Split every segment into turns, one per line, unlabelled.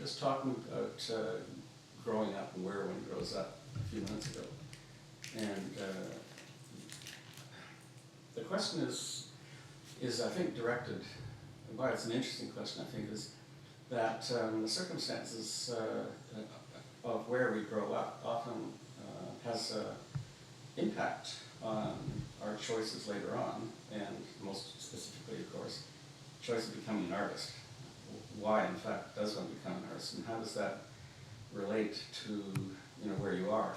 just talking about growing up and where one grows up a few minutes ago. And the question is I think directed, and why it's an interesting question, I think, is that the circumstances of where we grow up often has an impact on our choices later on, and most specifically, of course, choice of becoming an artist. Why, in fact, does one become an artist, and how does that relate to where you are?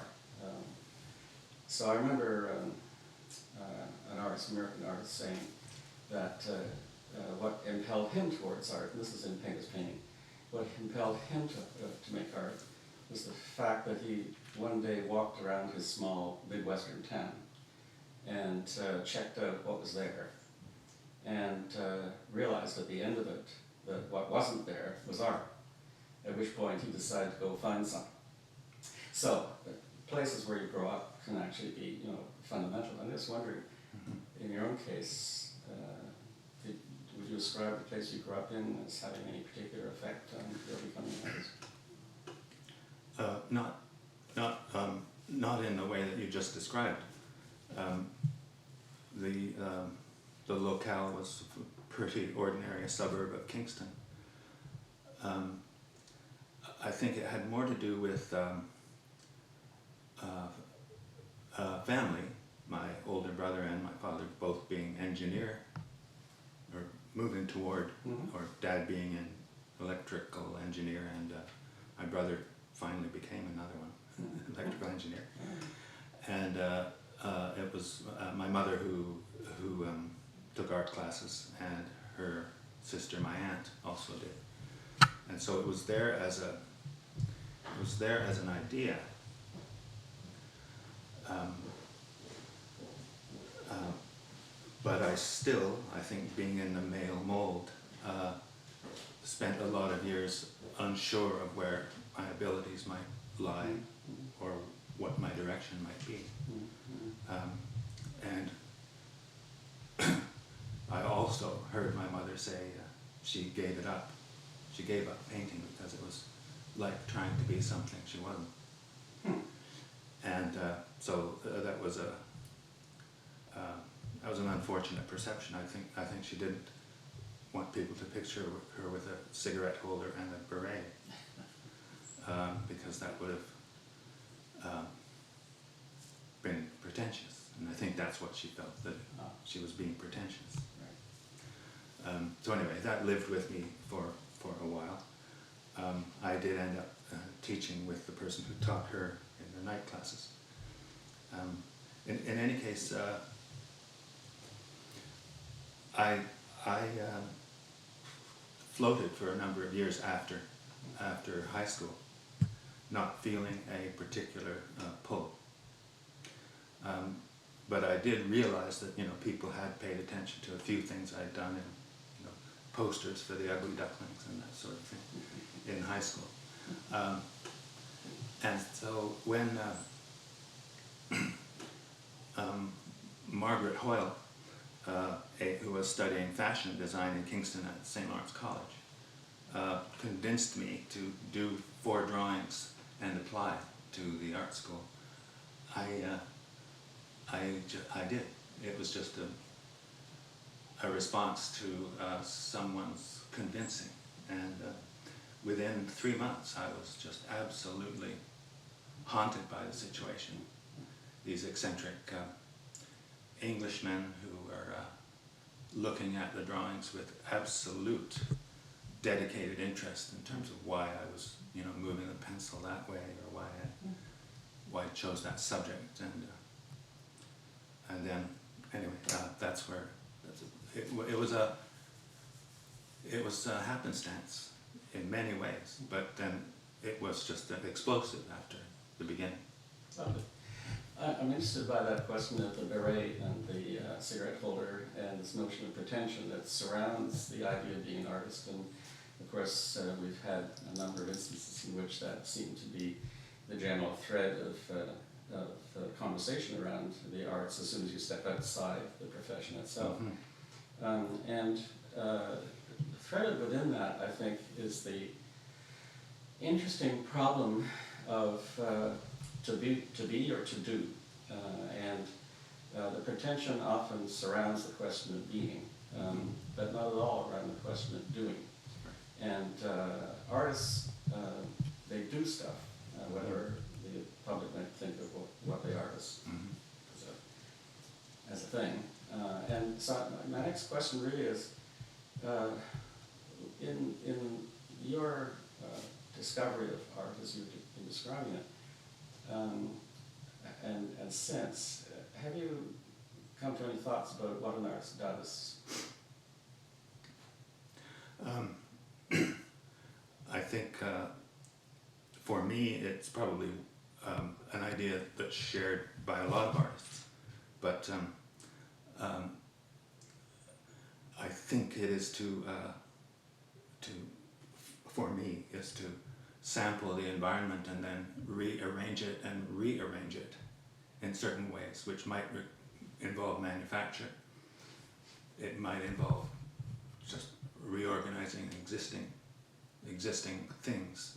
So I remember an artist, American artist, saying that what impelled him towards art, and this is in Painter's Painting, what impelled him to make art was the fact that he one day walked around his small Midwestern town and checked out what was there, and realized at the end of it that what wasn't there was art, at which point he decided to go find some. So places where you grow up can actually be fundamental. I'm just wondering, in your own case, would you describe the place you grew up in as having any particular effect on your becoming an artist?
Not in the way that you just described. The locale was pretty ordinary, a suburb of Kingston. I think it had more to do with family. My older brother and my father both being engineer, or moving toward, or Dad being an electrical engineer, and my brother finally became another one, electrical engineer. And it was my mother who took art classes, and her sister, my aunt, also did. And so it was there as an idea. But I think being in the male mold, spent a lot of years unsure of where my abilities might lie, or what my direction might be. And I also heard my mother say she gave it up. She gave up painting because it was like trying to be something she wasn't. And so that was an unfortunate perception. I think she didn't want people to picture her with a cigarette holder and a beret, because that would have been pretentious. And I think that's what she felt, that she was being pretentious. So anyway, that lived with me for a while. I did end up teaching with the person who taught her in the night classes. In any case, I floated for a number of years after high school, not feeling a particular pull. But I did realize that people had paid attention to a few things I'd done in posters for the Ugly Ducklings and that sort of thing in high school. And so when Margaret Hoyle, who was studying fashion design in Kingston at St. Lawrence College, convinced me to do 4 drawings and apply to the art school, I did. It was just a response to someone's convincing, and within 3 months I was just absolutely haunted by the situation. These eccentric Englishmen who were looking at the drawings with absolute dedicated interest in terms of why I was moving the pencil that way, or why I chose that subject, and then anyway, that's where it was a happenstance in many ways, but then it was just explosive after the beginning.
I'm interested by that question of the beret and the cigarette holder and this notion of pretension that surrounds the idea of being an artist. And of course, we've had a number of instances in which that seemed to be the general thread of conversation around the arts as soon as you step outside the profession itself. And threaded within that, I think, is the interesting problem of to be or to do, and the pretension often surrounds the question of being, but not at all around the question of doing. And artists, they do stuff, whether the public might think of what they are as a thing. And so my next question really is, in your discovery of art as you've been describing it, and since, have you come to any thoughts about what an artist does?
I think for me it's probably an idea that's shared by a lot of artists, but I think it is for me, is to sample the environment and then rearrange it in certain ways, which might involve manufacture. It might involve just reorganizing existing things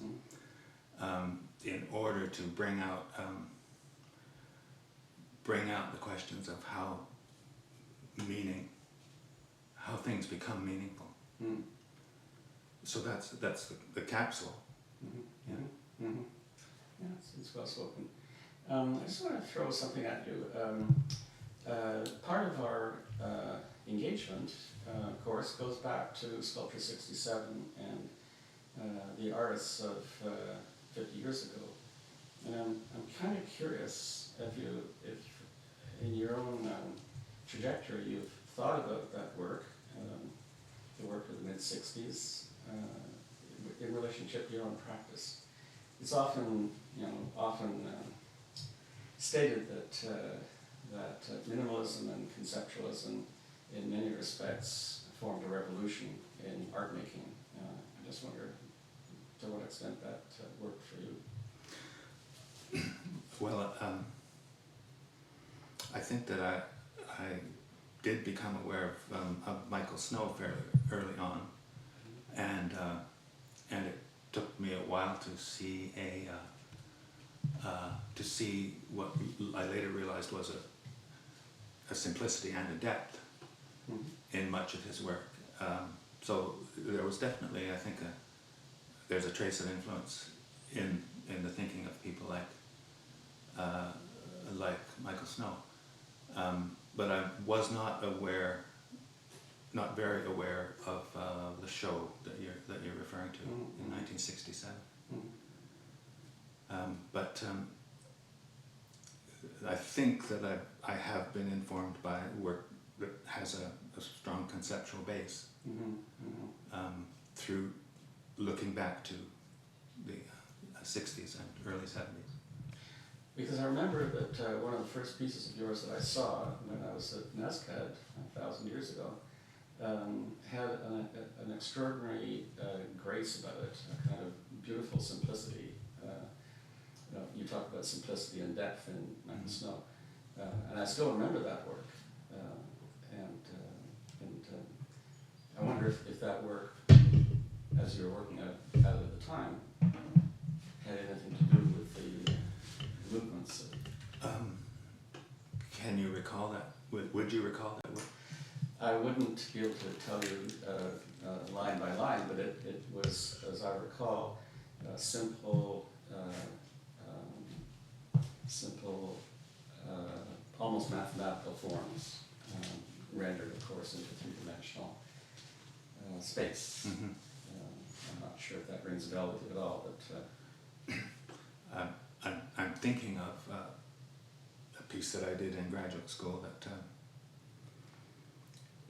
in order to bring out the questions of how things become meaningful. So that's the capsule.
Yeah. Yeah, it's well spoken. I just want to throw something at you. Part of our engagement, of course, goes back to Sculpture 67 and the artists of 50 years ago. And I'm kind of curious if in your own trajectory you've thought about that work, the work of the mid-60s, in relationship to your own practice. It's often stated that minimalism and conceptualism, in many respects, formed a revolution in art making. I just wonder to what extent that worked for you.
Well, I think that I did become aware of Michael Snow fairly early on, and it took me a while to see what I later realized was a simplicity and a depth in much of his work. So there was definitely, I think, there's a trace of influence in the thinking of people like Michael Snow. But I was not very aware of the show that you're referring to in 1967. But I think that I have been informed by work that has a strong conceptual base through looking back to the 60s and early 70s.
Because I remember that one of the first pieces of yours that I saw when I was at NASCAD 1,000 years ago had an extraordinary grace about it, a kind of beautiful simplicity. You talk about simplicity and depth in Michael Snow, and I still remember that work. I wonder if that work, as you were working at it at the time, had anything to do with the movements.
Can you recall that? Would you recall that work?
I wouldn't be able to tell you line by line, but it was, as I recall, simple, almost mathematical forms, rendered, of course, into three-dimensional space. I'm not sure if that rings a bell with you at all, but
I'm thinking of a piece that I did in graduate school that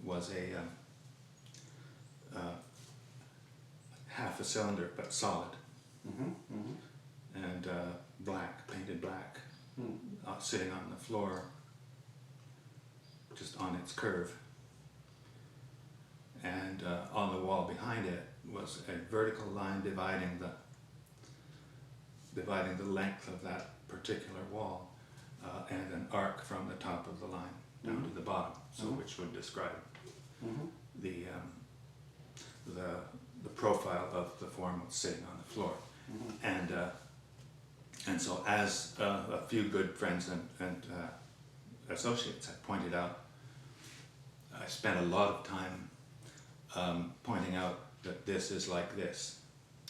was a half a cylinder but solid, and black, painted black, sitting on the floor, just on its curve. And on the wall behind it was a vertical line dividing the length of that particular wall, and an arc from the top of the line down to the bottom, so which would describe the profile of the form sitting on the floor. And so, as a few good friends and associates have pointed out, I spent a lot of time pointing out that this is like this.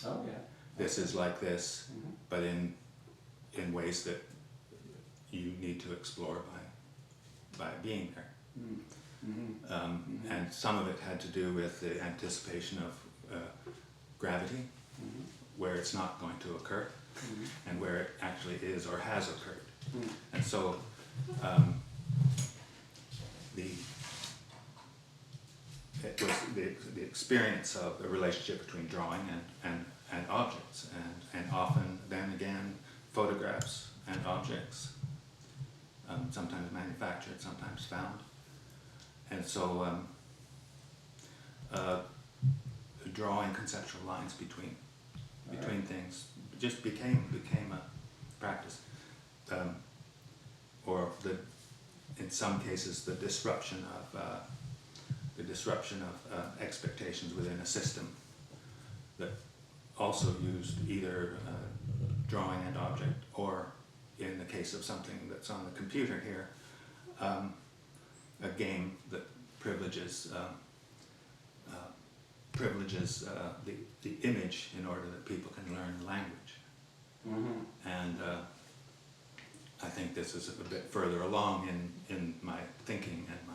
Oh, yeah.
This is like this, but in ways that you need to explore by being there. And some of it had to do with the anticipation of gravity, where it's not going to occur, and where it actually is or has occurred. And so it was the experience of the relationship between drawing and objects, and often then again photographs and objects, sometimes manufactured, sometimes found. And so drawing conceptual lines between things just became a practice, or in some cases the disruption of expectations within a system that also used either drawing and object, or in the case of something that's on the computer here, a game that privileges the image in order that people can learn the language. And I think this is a bit further along in my thinking and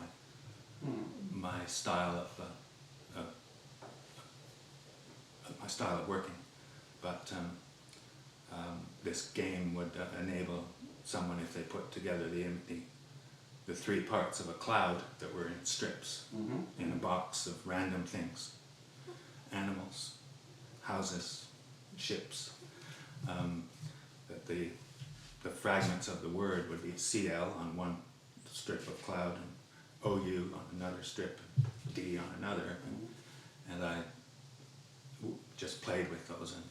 my style of working. But this game would enable someone, if they put together the three parts of a cloud that were in strips, in a box of random things, animals, houses, ships, that the fragments of the word would be CL on one strip of cloud, and OU on another strip, D on another, and I just played with those and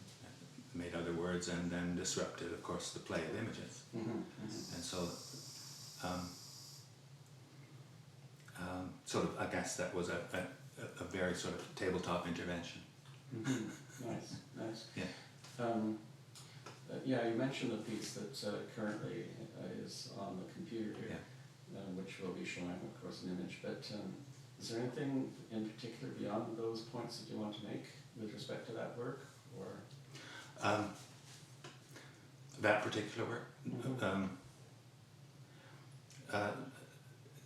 made other words, and then disrupted, of course, the play of images. And so sort of, I guess that was a very sort of tabletop intervention.
Nice.
Yeah.
Yeah, you mentioned the piece that currently is on the computer here, which will be showing, of course, an image. But is there anything in particular beyond those points that you want to make with respect to that work, or?
That particular work?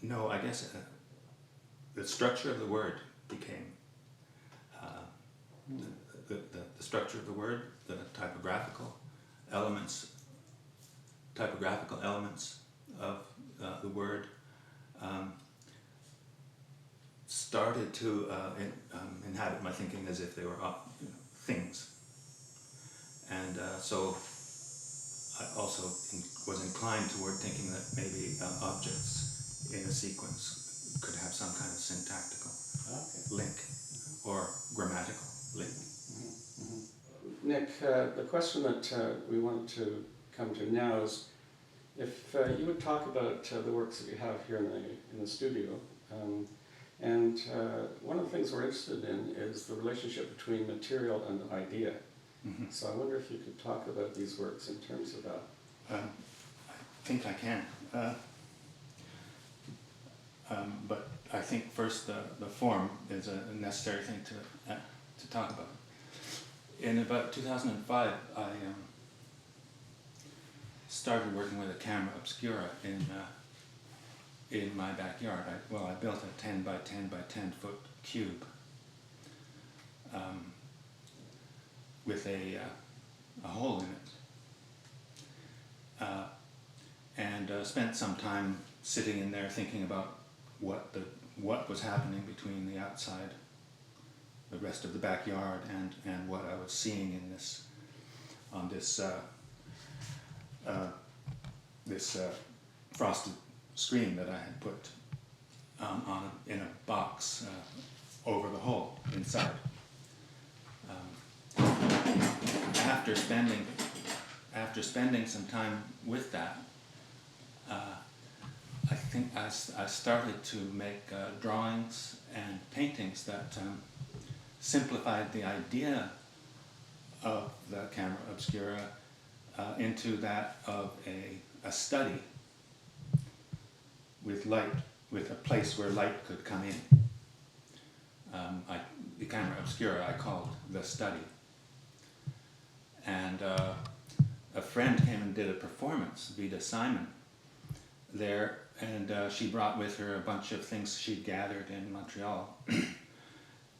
No, I guess the structure of the word became the structure of the word, the typographical elements of the word started to inhabit my thinking as if they were things. And so I also was inclined toward thinking that maybe objects in a sequence could have some kind of syntactical link or grammatical link.
Nick, the question that we want to come to now is if you would talk about the works that you have here in the studio. And one of the things we're interested in is the relationship between material and idea. So I wonder if you could talk about these works in terms of that.
I think I can. But I think first the form is a necessary thing to talk about. In about 2005, I started working with a camera obscura in my backyard. I built a 10 by 10 by 10 foot cube with a hole in it, and spent some time sitting in there thinking about what was happening between the outside, the rest of the backyard, and what I was seeing in this frosted screen that I had put in a box over the hole inside. After spending some time with that, I think I started to make drawings and paintings that simplified the idea of the camera obscura into that of a study with light, with a place where light could come in. The camera obscura I called the study. And a friend came and did a performance, Vida Simon, there, and she brought with her a bunch of things she'd gathered in Montreal.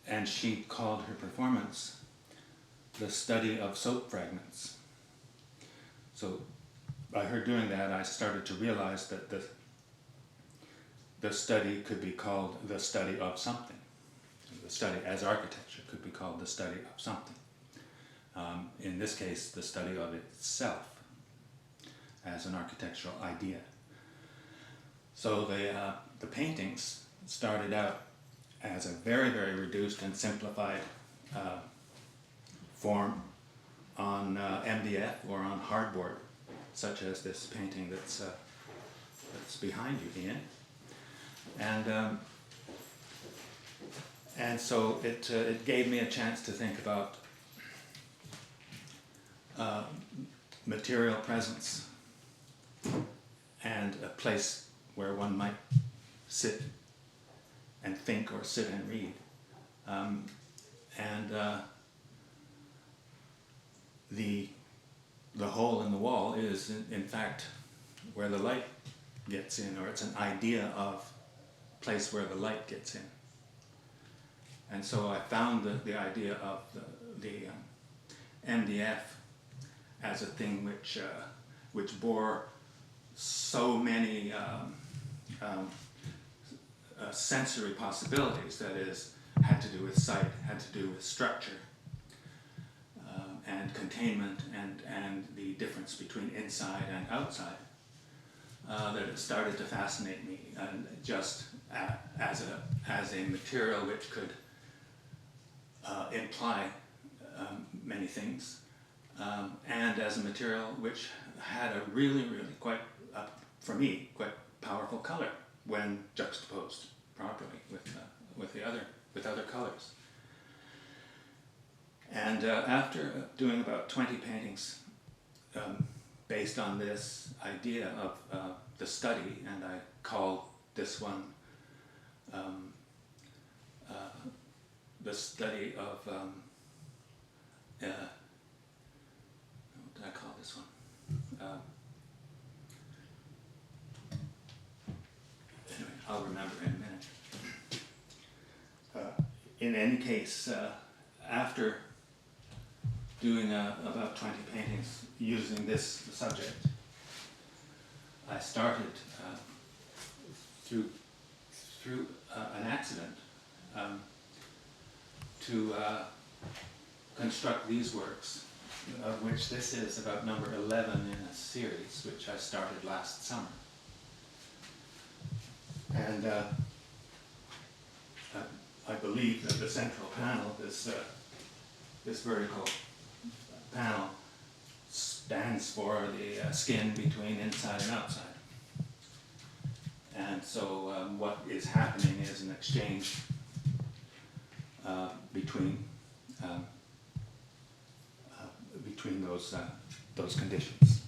And she called her performance the study of soap fragments. So by her doing that, I started to realize that the study could be called the study of something. The study as architecture could be called the study of something. In this case, the study of itself as an architectural idea. So the paintings started out as a very, very reduced and simplified form on MDF or on hardboard, such as this painting that's behind you, Ian. And so it gave me a chance to think about material presence and a place where one might sit and think or sit and read. The hole in the wall is in fact where the light gets in, or it's an idea of place where the light gets in. And so I found the idea of the MDF as a thing which bore so many sensory possibilities, that is, had to do with sight, had to do with structure, and containment, and the difference between inside and outside, that it started to fascinate me, and just as a material which could imply many things, and as a material which had a really, really quite, for me, quite powerful color when juxtaposed properly with other colors. And after doing about 20 paintings based on this idea of the study, and I called this one the study of, what did I call this one? Anyway, I'll remember in a minute. In any case, after doing about 20 paintings using this subject, I started through an accident to construct these works, of which this is about number 11 in a series which I started last summer. And I believe that the central panel, this vertical panel, stands for the skin between inside and outside. And so what is happening is an exchange between those conditions.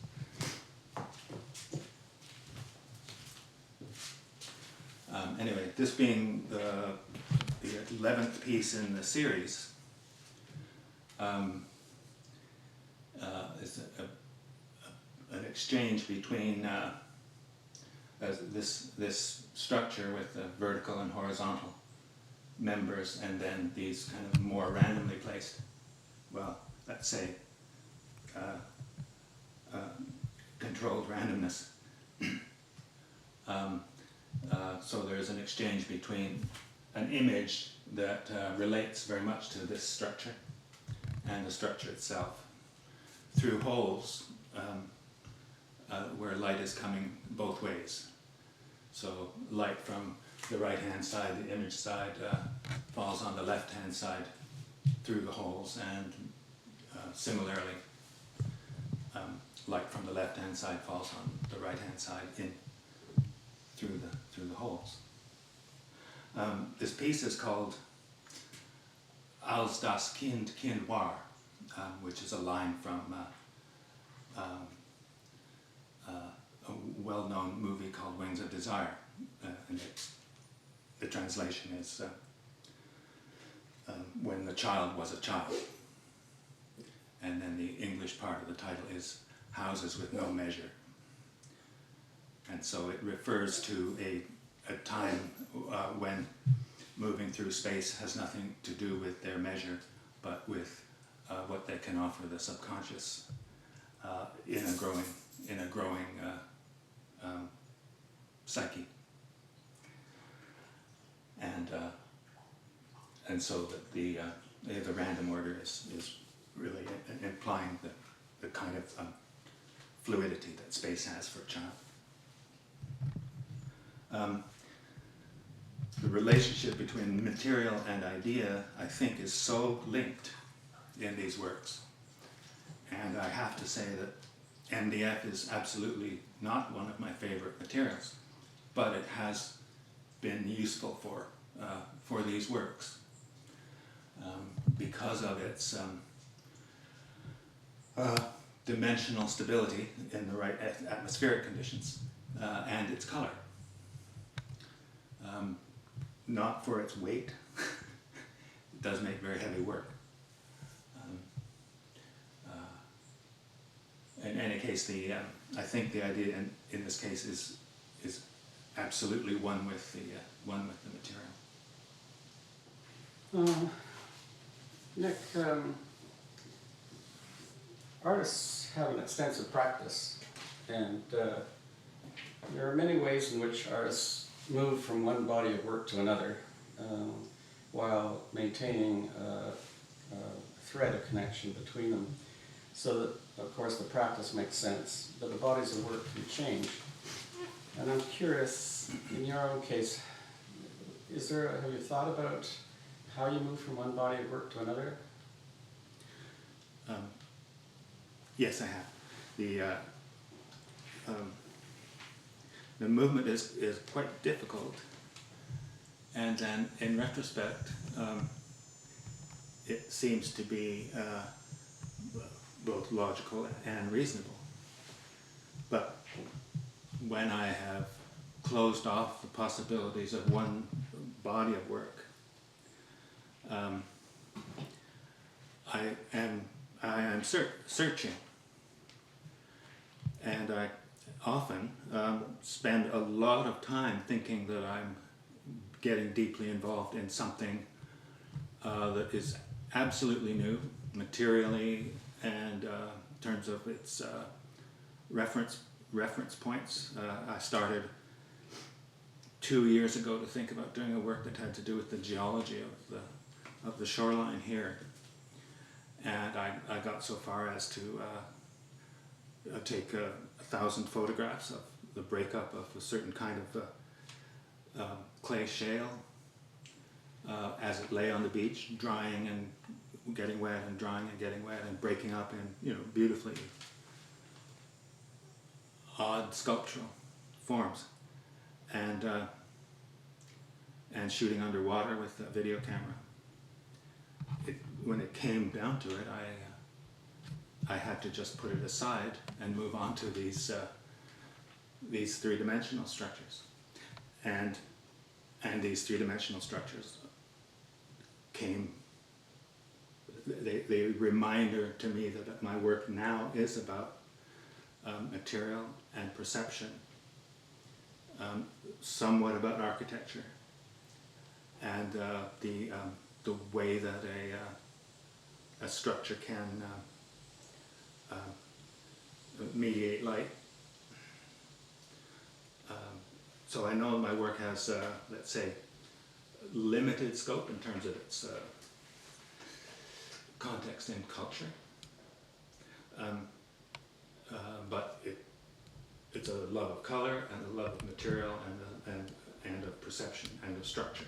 Anyway, this being the 11th piece in the series, is an exchange between this structure with the vertical and horizontal members, and then these kind of more randomly placed, well, let's say, controlled randomness. So there's an exchange between an image that relates very much to this structure and the structure itself through holes where light is coming both ways. So light from the right-hand side, the image side, falls on the left-hand side through the holes, and similarly, light from the left-hand side falls on the right-hand side in through the holes. This piece is called Als das Kind Kind war, which is a line from a well-known movie called Wings of Desire. And the translation is when the child was a child. And then the English part of the title is Houses with No Measure. And so it refers to a time when moving through space has nothing to do with their measure, but with what they can offer the subconscious in a growing psyche. And so that the random order is really implying the kind of fluidity that space has for a child. The relationship between material and idea, I think, is so linked in these works. And I have to say that MDF is absolutely not one of my favorite materials, but it has been useful for these works because of its dimensional stability in the right atmospheric conditions and its color. Not for its weight. It does make very heavy work. In any case, I think the idea in this case is absolutely one with the material.
Nick, artists have an extensive practice, and there are many ways in which artists move from one body of work to another while maintaining a thread of connection between them, so that, of course, the practice makes sense, but the bodies of work can change. And I'm curious, in your own case, have you thought about how you move from one body of work to another?
Yes, I have. The movement is quite difficult, and then in retrospect, it seems to be both logical and reasonable. But when I have closed off the possibilities of one body of work, I am searching, and I often spend a lot of time thinking that I'm getting deeply involved in something that is absolutely new, materially, and in terms of its reference points. I started 2 years ago to think about doing a work that had to do with the geology of the shoreline here, and I got so far as to take 1,000 photographs of the breakup of a certain kind of clay shale as it lay on the beach, drying and getting wet and drying and getting wet and breaking up in beautifully odd sculptural forms, and shooting underwater with a video camera. When it came down to it, I had to just put it aside and move on to these three-dimensional structures, and these three-dimensional structures came. They reminder to me that my work now is about material and perception, somewhat about architecture, and the way that a structure can mediate light. So I know my work has, let's say, limited scope in terms of its context and culture, but it's a love of color and a love of material and of perception and of structure.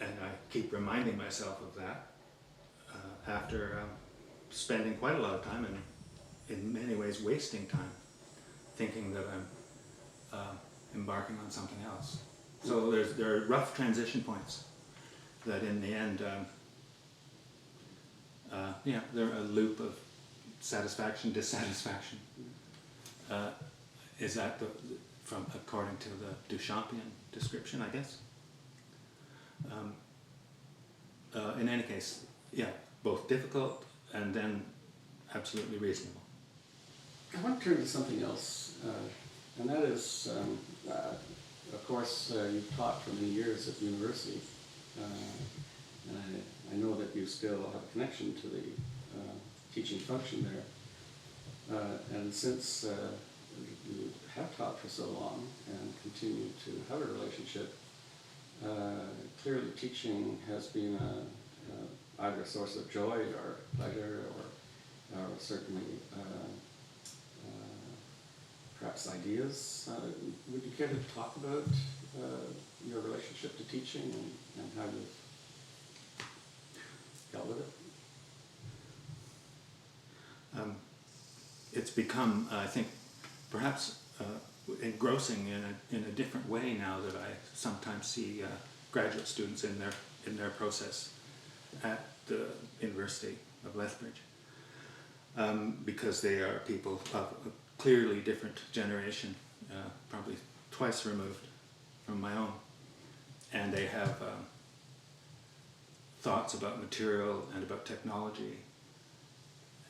And I keep reminding myself of that after spending quite a lot of time and in many ways wasting time thinking that I'm embarking on something else. So there are rough transition points that in the end they're a loop of satisfaction, dissatisfaction. Is that from according to the Duchampian description, I guess? In any case, yeah, both difficult and then absolutely reasonable.
I want to turn to something else, and that is, of course, you've taught for many years at the university, and I know that you still have a connection to the teaching function there. And since you have taught for so long and continue to have a relationship, clearly teaching has been either a source of joy or pleasure or certainly perhaps ideas. Would you care to talk about your relationship to teaching and how you've dealt with it?
It's become, I think, perhaps engrossing in a different way now that I sometimes see graduate students in their process at the University of Lethbridge, because they are people of a clearly different generation, probably twice removed from my own, and they have thoughts about material and about technology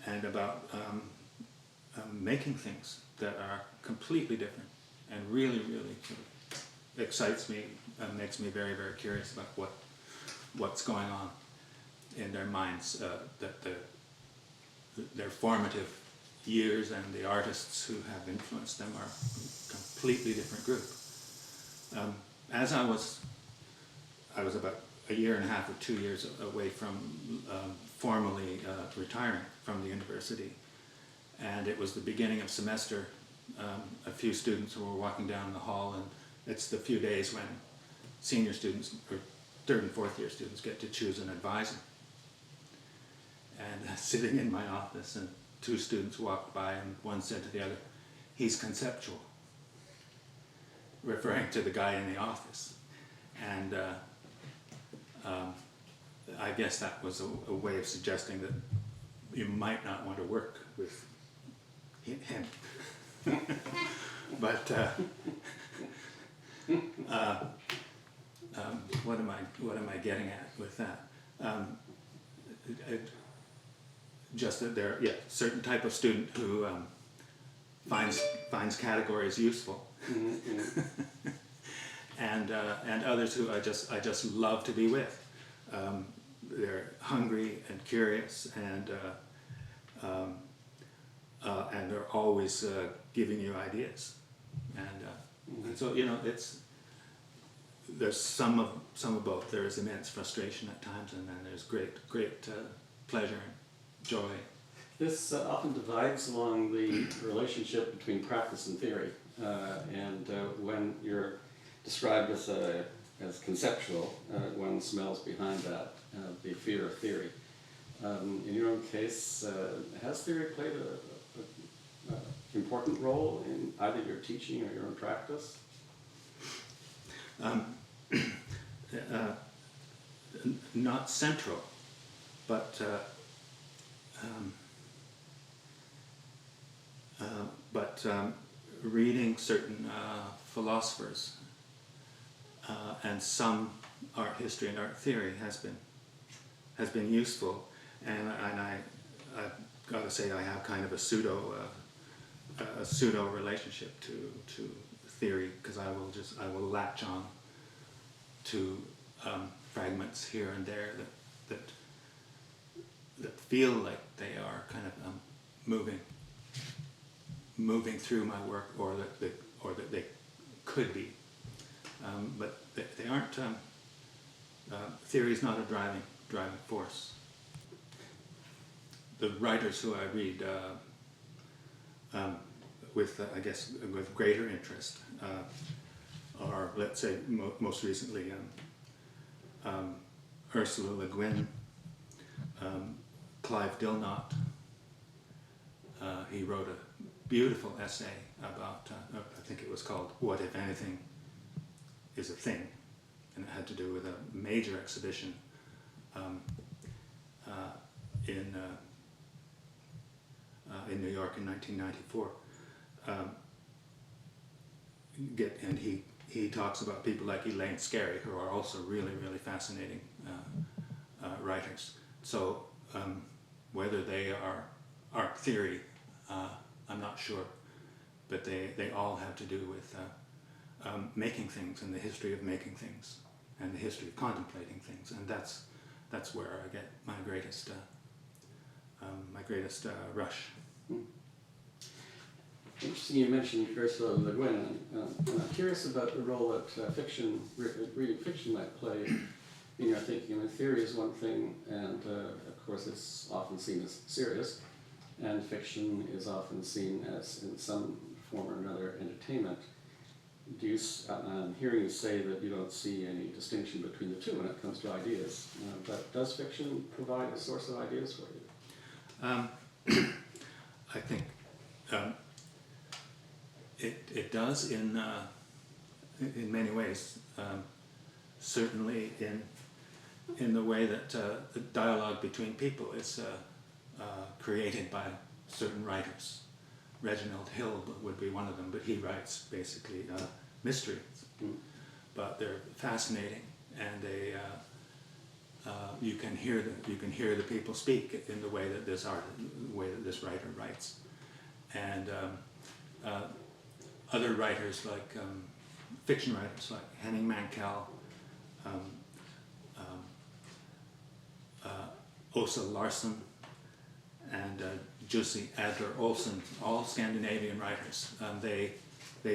and about making things that are completely different, and really, really sort of excites me and makes me very, very curious about what's going on in their minds, that their formative years and the artists who have influenced them are a completely different group. As I was about a year and a half or 2 years away from formally retiring from the university, and it was the beginning of semester. A few students were walking down the hall, and it's the few days when senior students or third and fourth year students get to choose an advisor. And sitting in my office, and two students walked by, and one said to the other, "He's conceptual," referring to the guy in the office. And I guess that was a way of suggesting that you might not want to work with him. But what am I getting at with that? Just that there, certain type of student who finds categories useful, and others who I just love to be with. They're hungry and curious, and they're always giving you ideas, and so there's some of both. There is immense frustration at times, and then there's great pleasure and joy.
This often divides along the relationship between practice and theory, and when you're described as conceptual, one smells behind that the fear of theory. In your own case, has theory played an important role in either your teaching or your own practice?
Not central, but reading certain philosophers and some art history and art theory has been useful, and I've got to say I have kind of a pseudo relationship to theory, because I will latch on to fragments here and there that feel like they are kind of moving through my work, or that they could be, but they aren't. Theory is not a driving force. The writers who I read I guess with greater interest are, let's say, most recently Ursula Le Guin, Clive Dilnot. He wrote a beautiful essay about, I think it was called "What If Anything Is a Thing," and it had to do with a major exhibition in New York in 1994. And he talks about people like Elaine Scarry, who are also really, really fascinating writers. So whether they are art theory, I'm not sure, but they all have to do with making things and the history of making things and the history of contemplating things, and that's where I get my greatest rush.
Interesting you mentioned Ursula Le Guin. I'm curious about the role that reading fiction might play in your thinking. I mean, theory is one thing, and of course it's often seen as serious, and fiction is often seen as, in some form or another, entertainment. I'm hearing you say that you don't see any distinction between the two when it comes to ideas, but does fiction provide a source of ideas for you?
I think it does in many ways. Certainly in the way that the dialogue between people is created by certain writers. Reginald Hill would be one of them, but he writes basically mysteries. But they're fascinating, and they you can hear the people speak in the way that this writer writes, and other writers like fiction writers like Henning Mankell, Åsa Larsson, and Jussi Adler-Olsen, all Scandinavian writers. They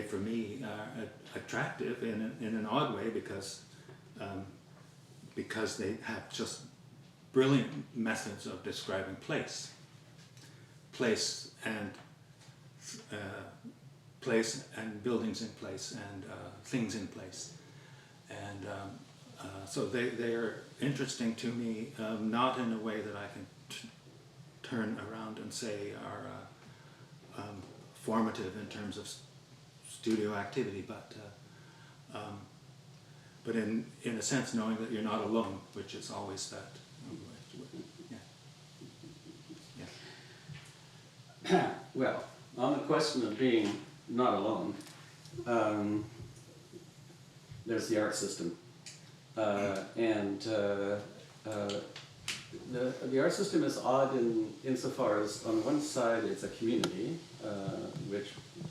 for me are attractive in an odd way because they have just brilliant methods of describing place and buildings in place and things in place, and so they are interesting to me, not in a way that I can turn around and say are formative in terms of studio activity, but in a sense knowing that you're not alone, which is always that. Yeah.
Well, on the question of being not alone, there's the art system, and the art system is odd insofar as on one side it's a community,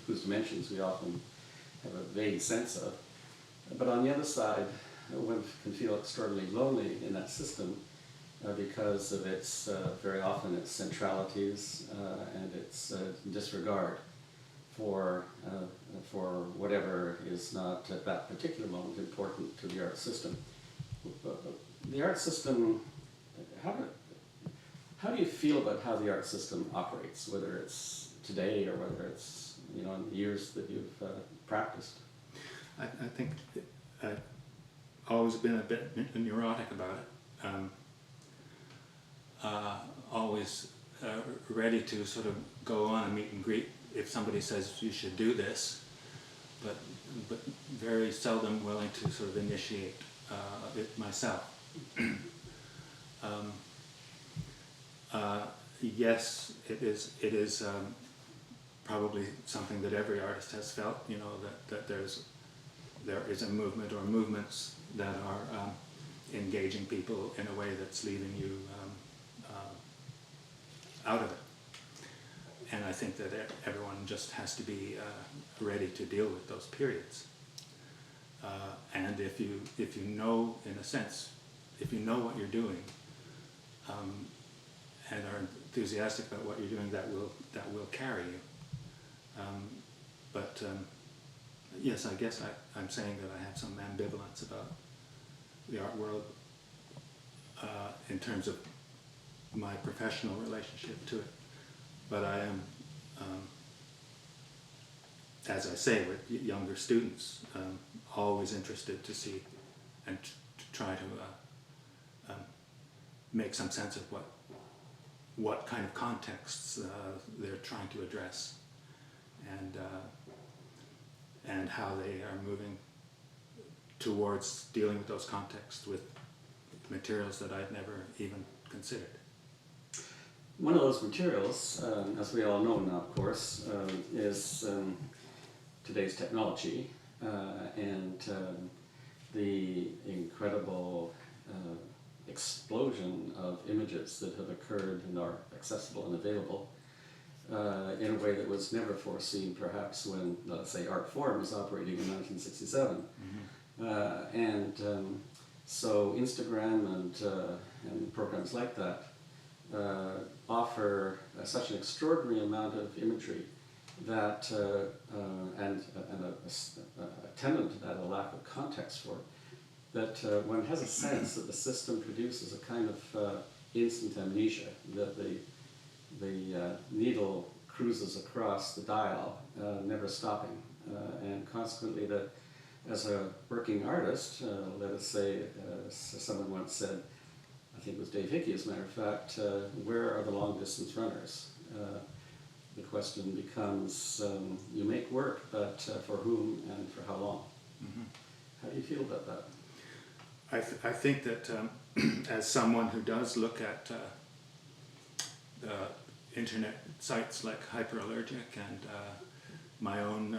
whose dimensions we often have a vague sense of, but on the other side one can feel extraordinarily lonely in that system because of its very often its centralities and its disregard for whatever is not at that particular moment important to the art system. The art system, how do you feel about how the art system operates, whether it's today or whether it's in the years that you've practiced?
I think I've always been a bit neurotic about it. Always ready to sort of go on a meet and greet if somebody says you should do this, but very seldom willing to sort of initiate it myself. Yes, it is probably something that every artist has felt. That there is a movement or movements that are engaging people in a way that's leaving you out of it. And I think that everyone just has to be ready to deal with those periods. And if you know, in a sense, if you know what you're doing, and are enthusiastic about what you're doing, that will carry you. But yes, I guess I'm saying that I have some ambivalence about the art world in terms of my professional relationship to it. But I am, as I say, with younger students, always interested to see and to try to make some sense of what kind of contexts they're trying to address, and how they are moving towards dealing with those contexts with materials that I'd never even considered.
one of those materials, as we all know now, of course, is today's technology and the incredible explosion of images that have occurred and are accessible and available in a way that was never foreseen, perhaps, when, let's say, Artforum was operating in 1967. So Instagram and programs like that offer such an extraordinary amount of imagery that, and attendant to that, a lack of context for it, that one has a sense that the system produces a kind of instant amnesia, that the needle cruises across the dial, never stopping, and consequently that as a working artist, let us say, someone once said, I think it was Dave Hickey as a matter of fact, where are the long distance runners? The question becomes, you make work, but for whom and for how long?
Mm-hmm.
How do you feel about that?
I think that as someone who does look at internet sites like Hyperallergic and my own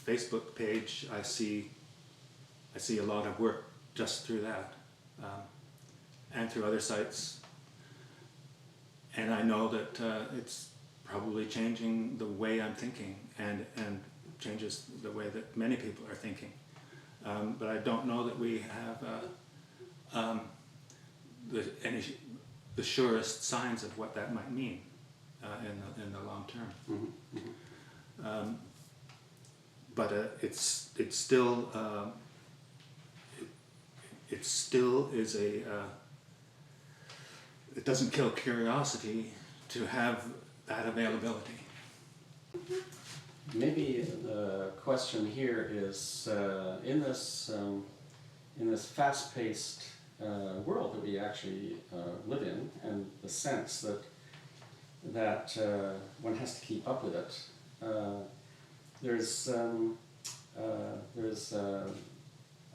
Facebook page, I see a lot of work just through that, and through other sites. And I know that it's probably changing the way I'm thinking and changes the way that many people are thinking. But I don't know that we have the surest signs of what that might mean in the long term.
Mm-hmm. Mm-hmm.
But it's still it still is a it doesn't kill curiosity to have that availability.
Maybe the question here is in this fast-paced world that we actually live in, and the sense that one has to keep up with it. There's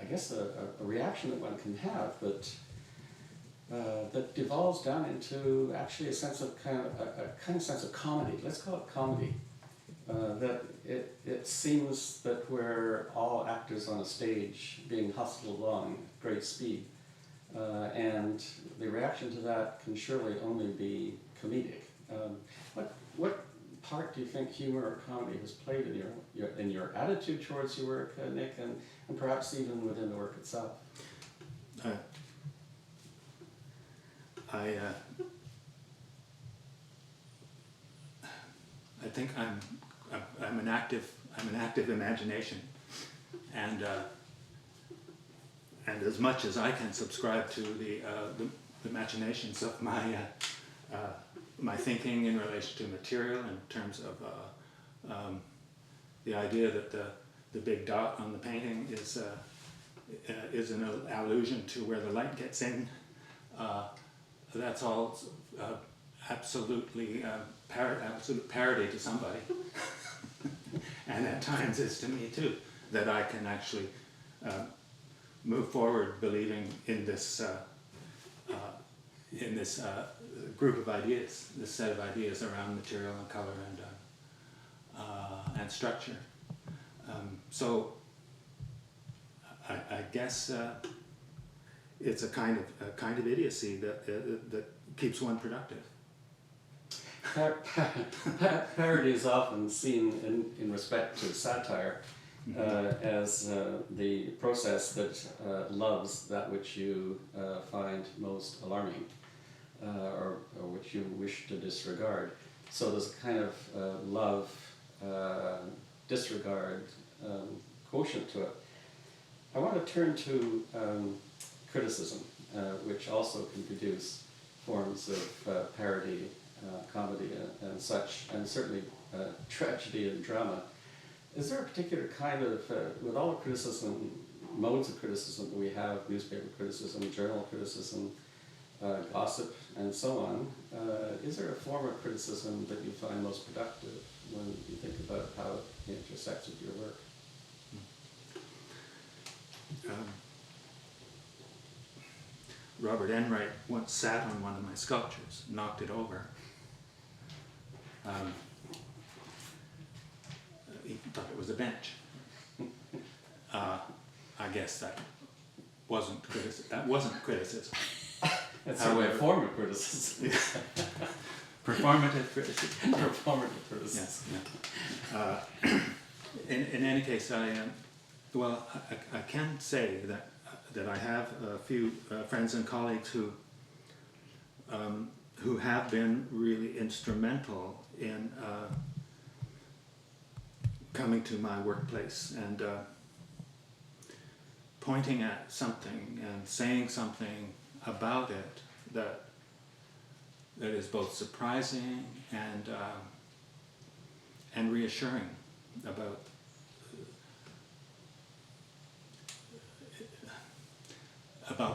I guess a reaction that one can have that devolves down into actually a sense of kind of sense of comedy. Let's call it comedy. That it seems that we're all actors on a stage being hustled along at great speed, and the reaction to that can surely only be comedic. What part do you think humor or comedy has played in your attitude towards your work, Nick, and perhaps even within the work itself?
I think I'm an active imagination, and as much as I can subscribe to the machinations of my thinking in relation to material, in terms of the idea that the big dot on the painting is an allusion to where the light gets in. That's all absolutely absolute parody to somebody, and at times it's to me too, that I can actually move forward believing in this group of ideas, this set of ideas around material and color and structure. So I guess it's a kind of idiocy that keeps one productive.
Parody is often seen in respect to satire as the process that loves that which you find most alarming or which you wish to disregard. So there's a kind of love, disregard quotient to it. I want to turn to criticism, which also can produce forms of parody, comedy and such, and certainly tragedy and drama. Is there a particular kind of, with all the criticism, modes of criticism that we have, newspaper criticism, journal criticism, gossip, and so on, is there a form of criticism that you find most productive when you think about how it intersects with your work?
Robert Enright once sat on one of my sculptures, knocked it over. He thought it was a bench. I guess that wasn't criticism.
It's certainly a form of criticism.
Performative criticism.
Performative criticism.
Yes. Yeah. In any case, I can say that I have a few friends and colleagues who have been really instrumental in coming to my workplace and pointing at something and saying something about it that is both surprising and reassuring about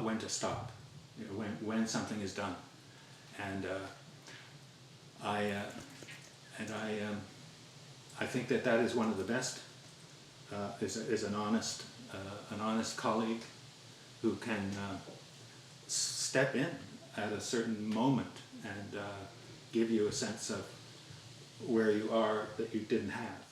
when to stop, you know, when something is done, and I think that is one of the best. Is an honest colleague who can step in at a certain moment and give you a sense of where you are that you didn't have.